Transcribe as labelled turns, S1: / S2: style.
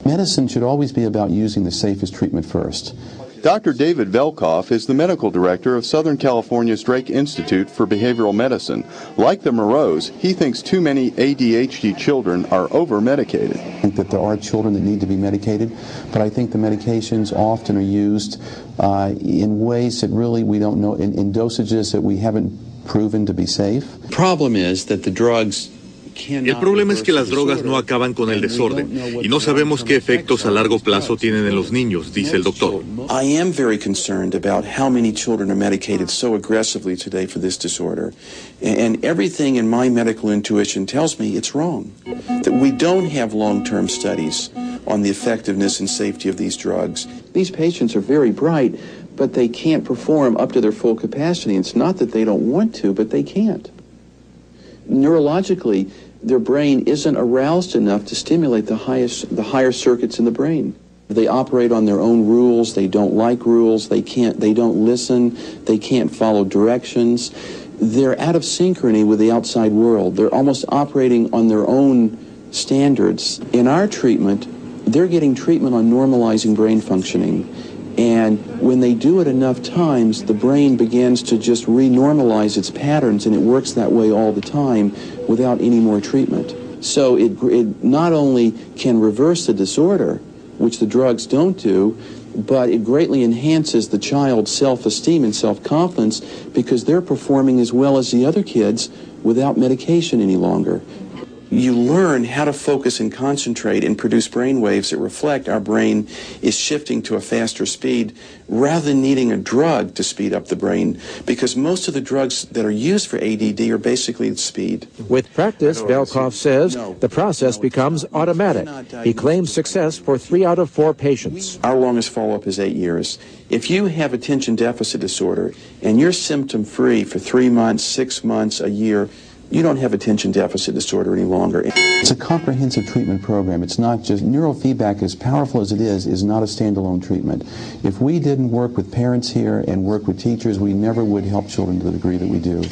S1: Medicine should always be about using the safest treatment first.
S2: Dr. David Velkoff is the medical director of Southern California's Drake Institute for Behavioral Medicine. Like the Moreaus, he thinks too many ADHD children are over-medicated.
S1: I think that there are children that need to be medicated, but I think the medications often are used in ways that really we don't know, in dosages that we haven't proven to be safe.
S3: The problem is that the drugs
S4: El problema es que las drogas no acaban con el desorden y no sabemos qué efectos a largo plazo tienen en los niños, dice el doctor.
S5: I am very concerned about how many children are medicated so aggressively today for this disorder. And everything in my medical intuition tells me it's wrong. That we don't have long-term studies on the effectiveness and safety of these drugs. These patients are very bright, but they can't perform up to their full capacity. It's not that they don't want to, but they can't. Neurologically, their brain isn't aroused enough to stimulate the higher circuits in the brain. They operate on their own rules. They don't like rules. They don't listen. They can't follow directions. They're out of synchrony with the outside world. They're almost operating on their own standards. In our treatment, they're getting treatment on normalizing brain functioning. And when they do it enough times, the brain begins to just renormalize its patterns, and it works that way all the time without any more treatment. So it not only can reverse the disorder, which the drugs don't do, but it greatly enhances the child's self-esteem and self-confidence because they're performing as well as the other kids without medication any longer. You learn how to focus and concentrate and produce brain waves that reflect our brain is shifting to a faster speed rather than needing a drug to speed up the brain, because most of the drugs that are used for ADD are basically speed.
S6: With practice, Velkoff says, the process becomes automatic. He claims success for 3 out of 4 patients.
S5: Our longest follow-up is 8 years. If you have attention deficit disorder and you're symptom-free for 3 months, 6 months, a year, you don't have attention deficit disorder any longer.
S1: It's a comprehensive treatment program. It's not just neurofeedback, as powerful as it is not a standalone treatment. If we didn't work with parents here and work with teachers, we never would help children to the degree that we do.